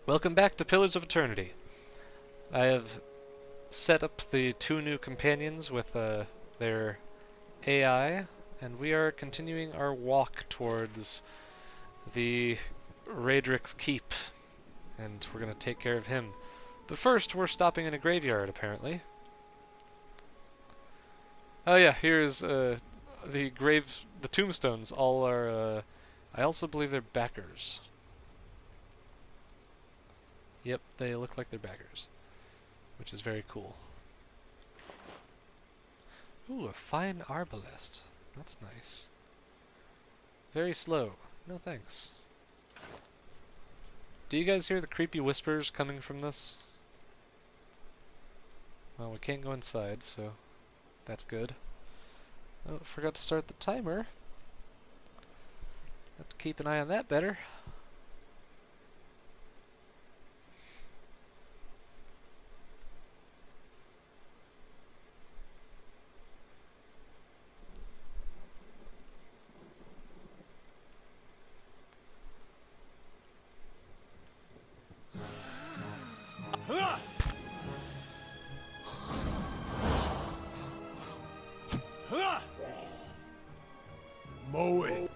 Welcome back to Pillars of Eternity. I have set up the two new companions with their AI, and we are continuing our walk towards the Raedric's Keep, and we're going to take care of him. But first, we're stopping in a graveyard, apparently. Oh yeah, here's the tombstones all are, I also believe they're backers. Yep, they look like they're backers, which is very cool. Ooh, a fine arbalest. That's nice. Very slow. No thanks. Do you guys hear the creepy whispers coming from this? Well, we can't go inside, so that's good. Oh, forgot to start the timer. Have to keep an eye on that better. Mow it.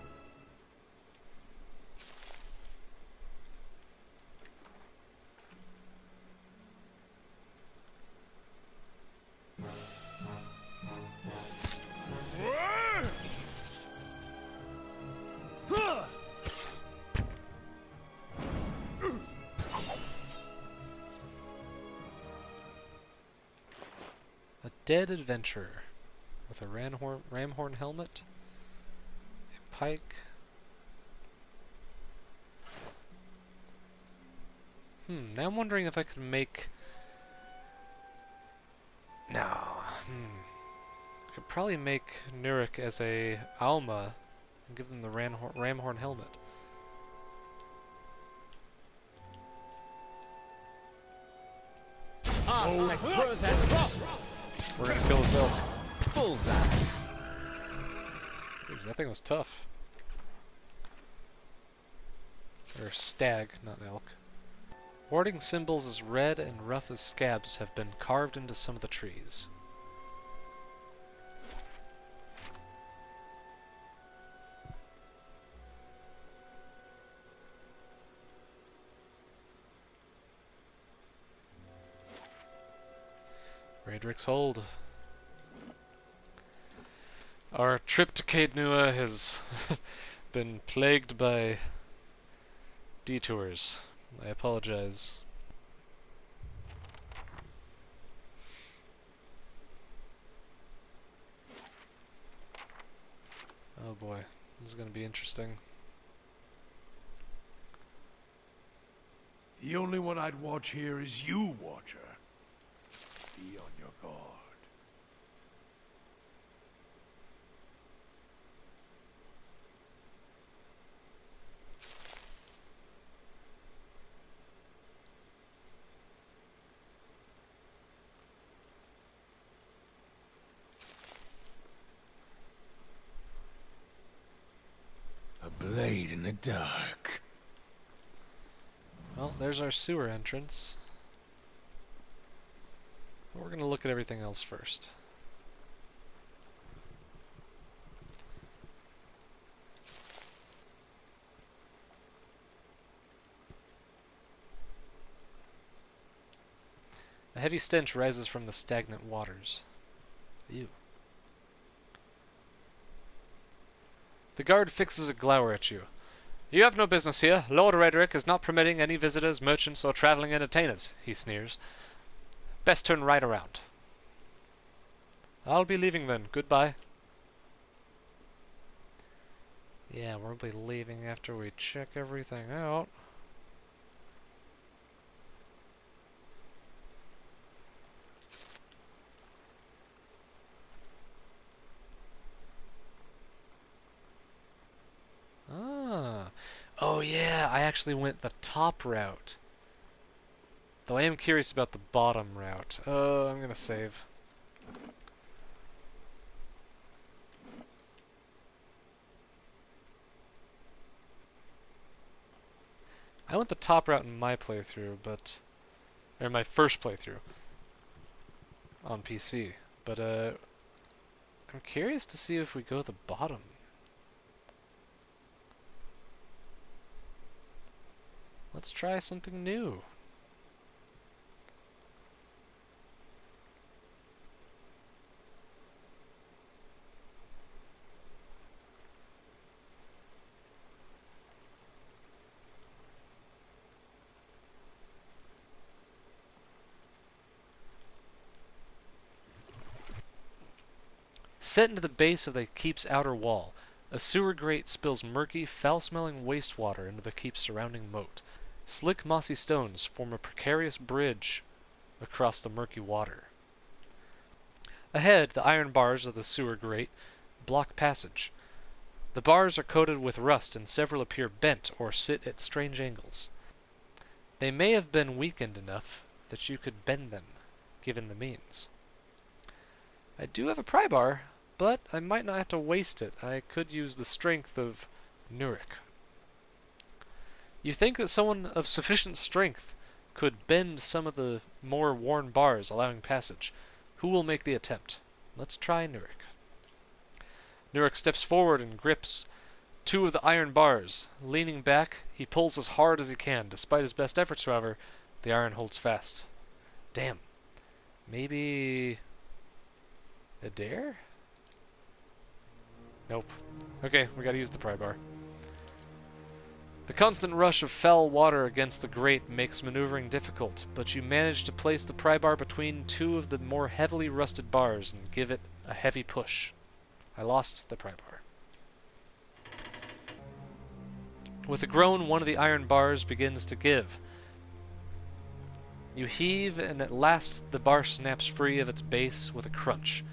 A dead adventurer with a ramhorn helmet, a pike. Now I'm wondering if I could make... No. I could probably make Nurik as a Alma and give them the ramhorn helmet. We're gonna kill this elk. Bullseye. Jeez, that thing was tough. Or stag, not elk. Warding symbols as red and rough as scabs have been carved into some of the trees. Raedric's Hold. Our trip to Caed Nua has been plagued by detours. I apologize. Oh boy, this is going to be interesting. The only one I'd watch here is you, Watcher. Be on your guard. A blade in the dark. Well, there's our sewer entrance. We're going to look at everything else first. A heavy stench rises from the stagnant waters. Ew. The guard fixes a glower at you. You have no business here. Lord Raedric is not permitting any visitors, merchants, or traveling entertainers, he sneers. Best turn right around. I'll be leaving then. Goodbye. Yeah, we'll be leaving after we check everything out. Ah. Oh yeah, I actually went the top route. Though I am curious about the bottom route. Oh, I'm gonna save. I went the top route in my playthrough, but... or my first playthrough on PC. But, I'm curious to see if we go the bottom. Let's try something new. Set into the base of the keep's outer wall, a sewer grate spills murky, foul-smelling wastewater into the keep's surrounding moat. Slick, mossy stones form a precarious bridge across the murky water. Ahead, the iron bars of the sewer grate block passage. The bars are coated with rust and several appear bent or sit at strange angles. They may have been weakened enough that you could bend them, given the means. I do have a pry bar, but I might not have to waste it. I could use the strength of Nurik. You think that someone of sufficient strength could bend some of the more worn bars, allowing passage. Who will make the attempt? Let's try Nurik. Nurik steps forward and grips two of the iron bars. Leaning back, he pulls as hard as he can. Despite his best efforts, however, the iron holds fast. Damn. Maybe... a dare? Nope. Okay, we gotta use the pry bar. The constant rush of foul water against the grate makes maneuvering difficult, but you manage to place the pry bar between two of the more heavily rusted bars and give it a heavy push. I lost the pry bar. With a groan, one of the iron bars begins to give. You heave, and at last the bar snaps free of its base with a crunch.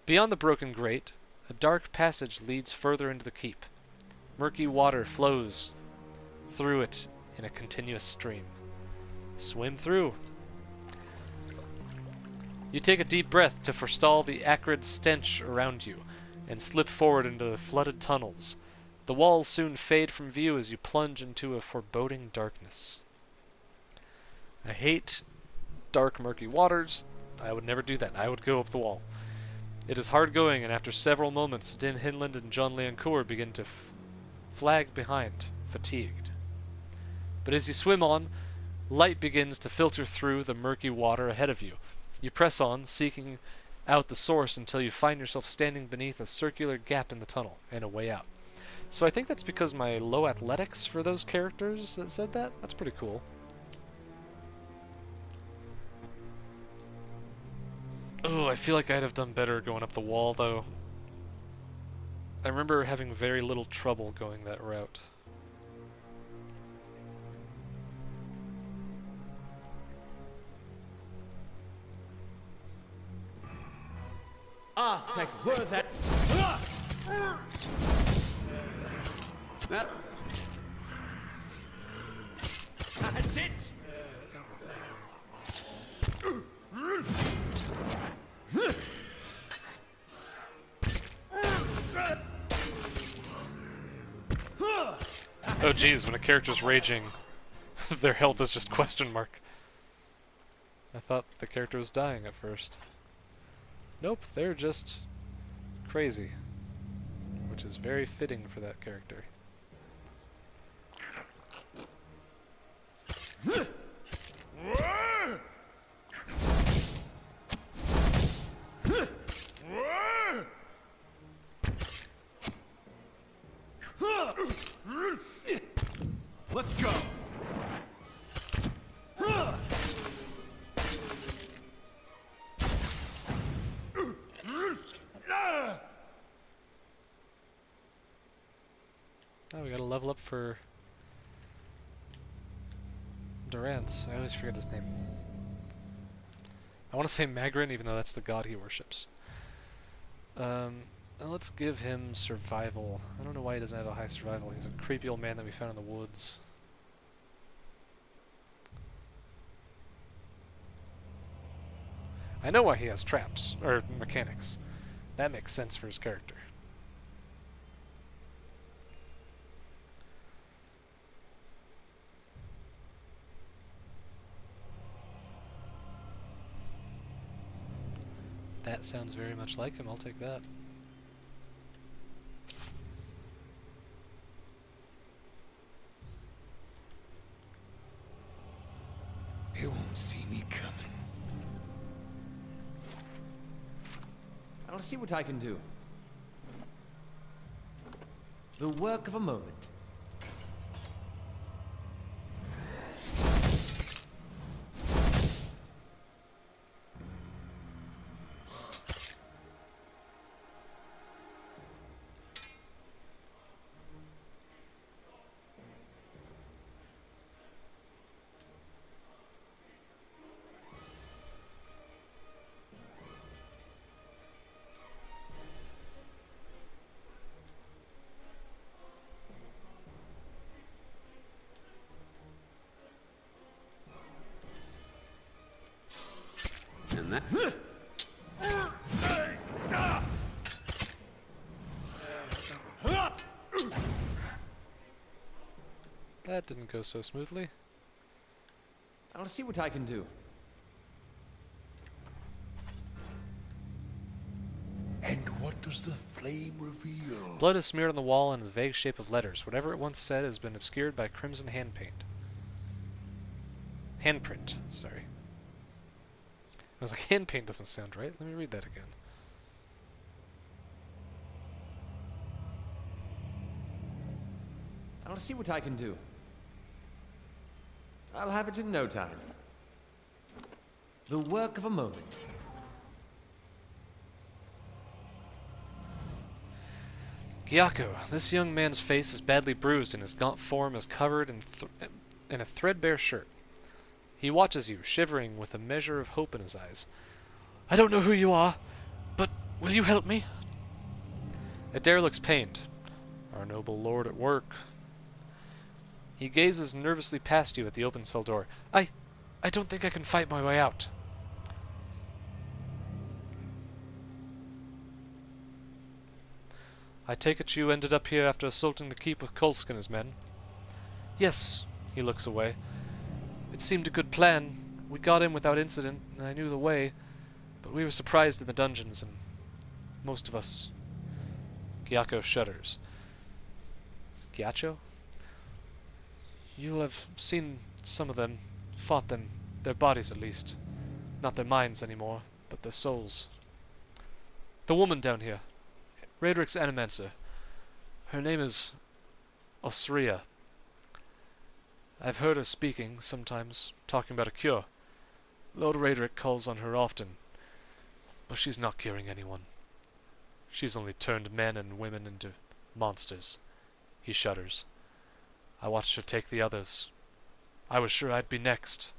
Beyond the broken grate, a dark passage leads further into the keep. Murky water flows through it in a continuous stream. Swim through. You take a deep breath to forestall the acrid stench around you, and slip forward into the flooded tunnels. The walls soon fade from view as you plunge into a foreboding darkness. I hate dark, murky waters. I would never do that. I would go up the wall. It is hard going, and after several moments, Din Hinland and John Liancourt begin to flag behind, fatigued. But as you swim on, light begins to filter through the murky water ahead of you. You press on, seeking out the source until you find yourself standing beneath a circular gap in the tunnel and a way out. So I think that's because my low athletics for those characters that said that. That's pretty cool. Oh, I feel like I'd have done better going up the wall, though. I remember having very little trouble going that route. Ah, thank word that. That's it. Oh geez, when a character's raging, their health is just question mark. I thought the character was dying at first. Nope, they're just crazy, which is very fitting for that character. Let's go. Oh, we gotta level up for Durance. I always forget his name. I want to say Magrin, even though that's the god he worships. Let's give him survival. I don't know why he doesn't have a high survival. He's a creepy old man that we found in the woods. I know why he has traps, or mechanics. That makes sense for his character. That sounds very much like him. I'll take that. They won't see me coming. I'll see what I can do. The work of a moment. And that... That didn't go so smoothly. I'll see what I can do. And what does the flame reveal? Blood is smeared on the wall in the vague shape of letters. Whatever it once said has been obscured by crimson hand paint. Handprint, sorry. I was like, hand paint doesn't sound right. Let me read that again. I'll see what I can do. I'll have it in no time. The work of a moment. Gyako, this young man's face is badly bruised and his gaunt form is covered in a threadbare shirt. He watches you, shivering with a measure of hope in his eyes. I don't know who you are, but will you help me? Adair looks pained. Our noble lord at work. He gazes nervously past you at the open cell door. I don't think I can fight my way out. I take it you ended up here after assaulting the keep with Kolsk and his men. Yes, he looks away. It seemed a good plan. We got in without incident, and I knew the way, but we were surprised in the dungeons, and most of us... Gyako shudders. Gyacho? You'll have seen some of them, fought them, their bodies at least. Not their minds anymore, but their souls. The woman down here, Raedric's animancer. Her name is Osria. I've heard her speaking, sometimes, talking about a cure. Lord Raedric calls on her often, but she's not curing anyone. She's only turned men and women into monsters. He shudders. I watched her take the others. I was sure I'd be next.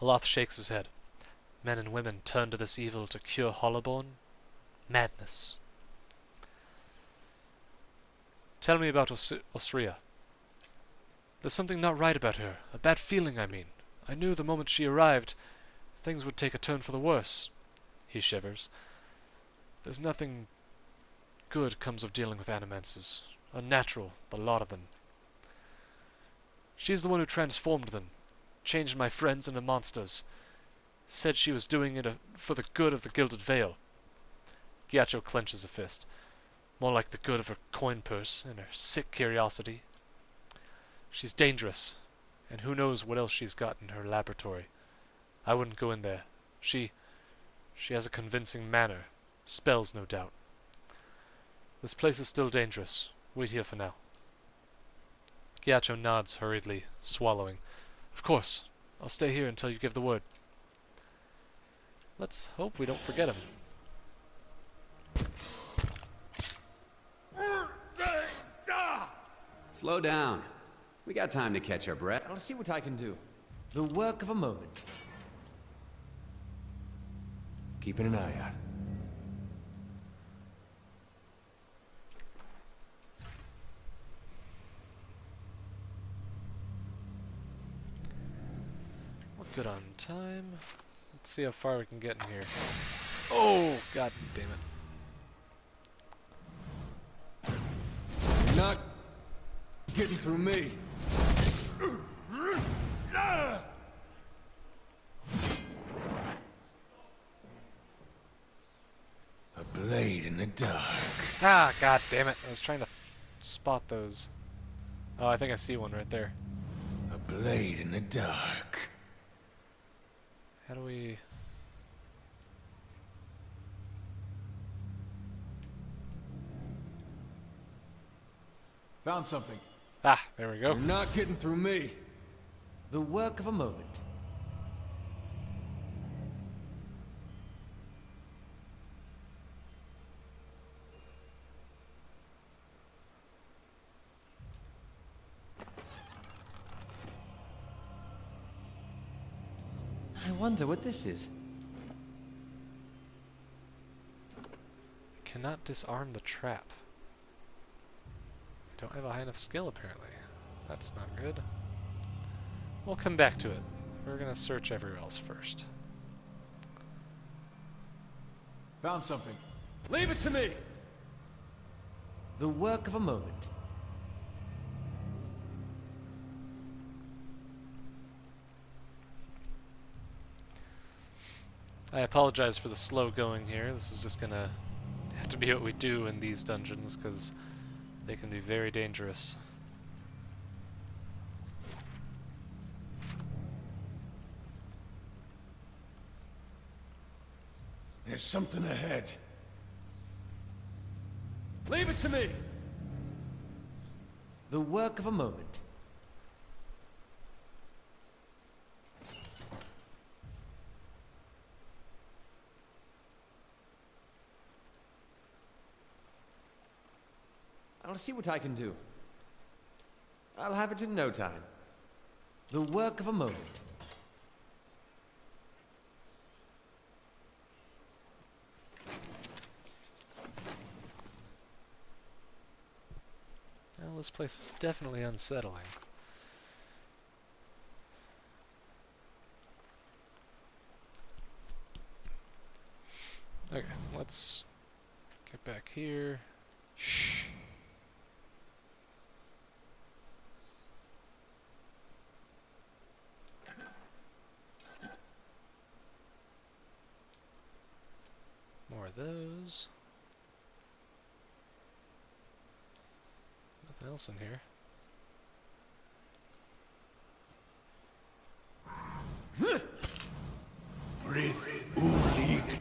Aloth shakes his head. Men and women turn to this evil to cure Hollowborn? Madness. Tell me about Osria. There's something not right about her. A bad feeling, I mean. I knew the moment she arrived, things would take a turn for the worse. He shivers. There's nothing good comes of dealing with animancers. Unnatural, the lot of them. She's the one who transformed them, changed my friends into monsters. Said she was doing it for the good of the Gilded Veil. Gyacho clenches a fist. More like the good of her coin purse and her sick curiosity. She's dangerous, and who knows what else she's got in her laboratory. I wouldn't go in there. She has a convincing manner. Spells, no doubt. This place is still dangerous. Wait here for now. Gyacho nods hurriedly, swallowing. Of course. I'll stay here until you give the word. Let's hope we don't forget him. Slow down. We got time to catch our breath. I'll see what I can do. The work of a moment. Keeping an eye out. We're good on time. Let's see how far we can get in here. Oh, god damn it. You're not getting through me. in the dark. Ah, god damn it. I was trying to spot those. Oh, I think I see one right there. A blade in the dark. How do we... Found something. Ah, there we go. You're not getting through me. The work of a moment. I wonder what this is. Cannot disarm the trap. Don't have a high enough skill, apparently. That's not good. We'll come back to it. We're gonna search everywhere else first. Found something. Leave it to me! The work of a moment. I apologize for the slow going here. This is just gonna have to be what we do in these dungeons, because they can be very dangerous. There's something ahead. Leave it to me! The work of a moment. I'll see what I can do. I'll have it in no time. The work of a moment. Well, this place is definitely unsettling. Okay, let's get back here. Shh. More of those. Nothing else in here. Breathe, Ulig.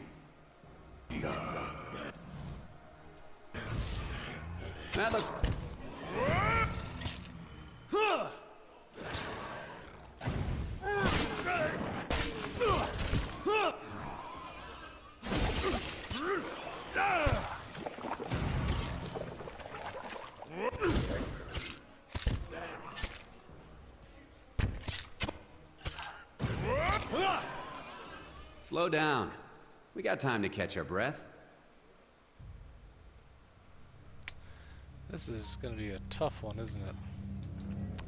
That looks... Slow down. We got time to catch our breath. This is gonna be a tough one, isn't it?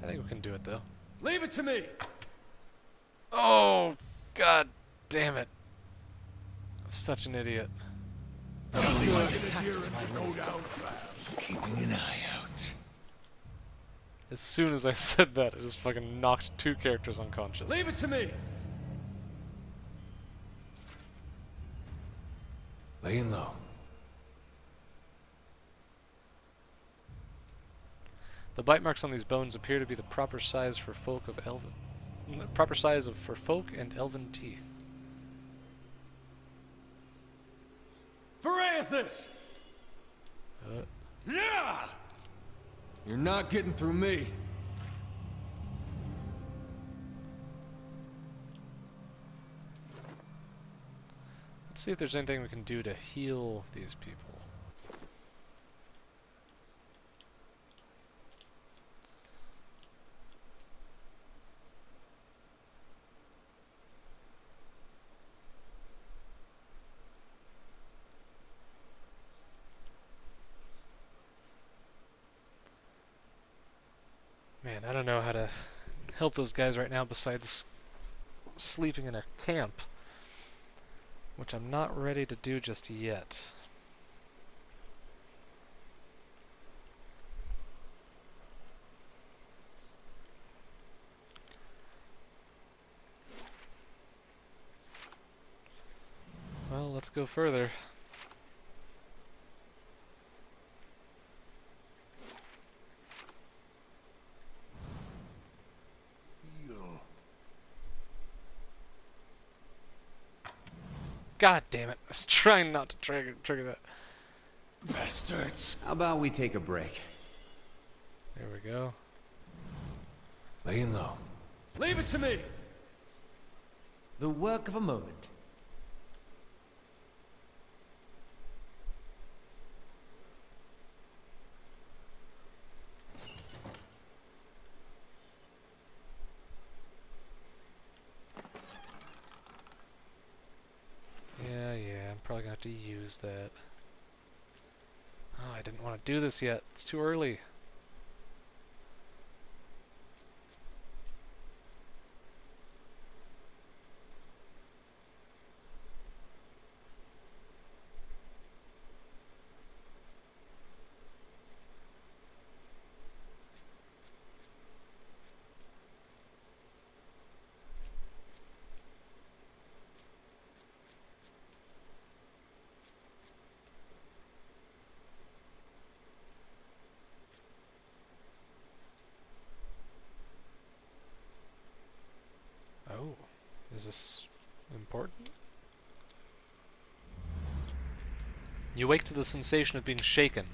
I think we can do it, though. Leave it to me! Oh, god damn it. I'm such an idiot. Keeping an eye out. As soon as I said that, I just fucking knocked two characters unconscious. Leave it to me! Laying low. The bite marks on these bones appear to be the proper size for folk of elven, proper size for folk and elven teeth. Varathis! Yeah! You're not getting through me. Let's see if there's anything we can do to heal these people. Man, I don't know how to help those guys right now besides sleeping in a camp, which I'm not ready to do just yet. Well, let's go further. God damn it. I was trying not to trigger that. Bastards! How about we take a break? There we go. Laying low. Leave it to me! The work of a moment. Yeah, I'm probably gonna have to use that. Oh, I didn't want to do this yet. It's too early. Oh, is this important? You wake to the sensation of being shaken,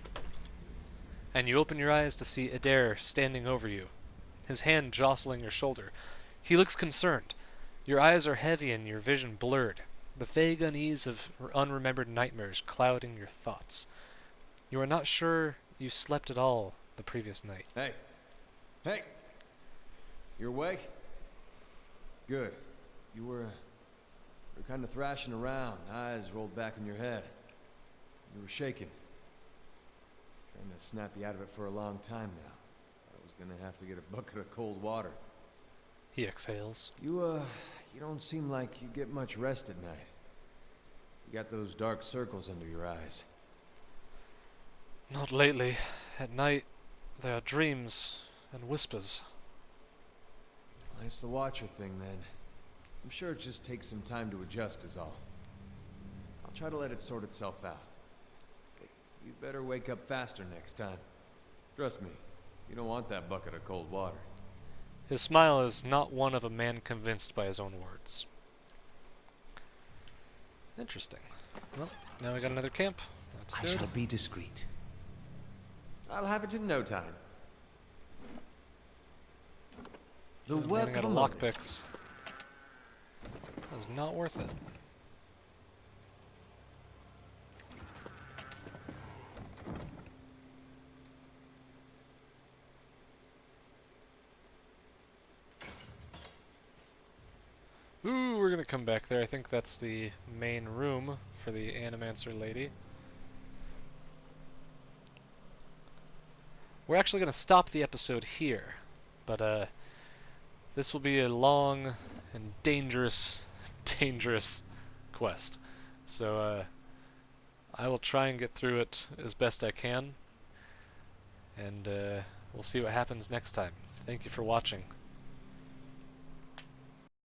and you open your eyes to see Adair standing over you, his hand jostling your shoulder. He looks concerned. Your eyes are heavy and your vision blurred, the vague unease of unremembered nightmares clouding your thoughts. You are not sure you slept at all the previous night. Hey. Hey! You awake? Good. You were kind of thrashing around, eyes rolled back in your head. You were shaking. Trying to snap you out of it for a long time now. I was gonna have to get a bucket of cold water. He exhales. You don't seem like you get much rest at night. You got those dark circles under your eyes. Not lately. At night, there are dreams and whispers. Well, it's the Watcher thing, then. I'm sure it just takes some time to adjust is all. I'll try to let it sort itself out. But you better wake up faster next time. Trust me, you don't want that bucket of cold water. His smile is not one of a man convinced by his own words. Interesting. Well, now we got another camp. That's I good. shall be discreet. I'll have it in no time. The I'm work running of out a of moment. lockpicks. That was not worth it. Ooh, we're gonna come back there. I think that's the main room for the Animancer lady. We're actually gonna stop the episode here, but this will be a long and dangerous quest. So I will try and get through it as best I can, and we'll see what happens next time. Thank you for watching.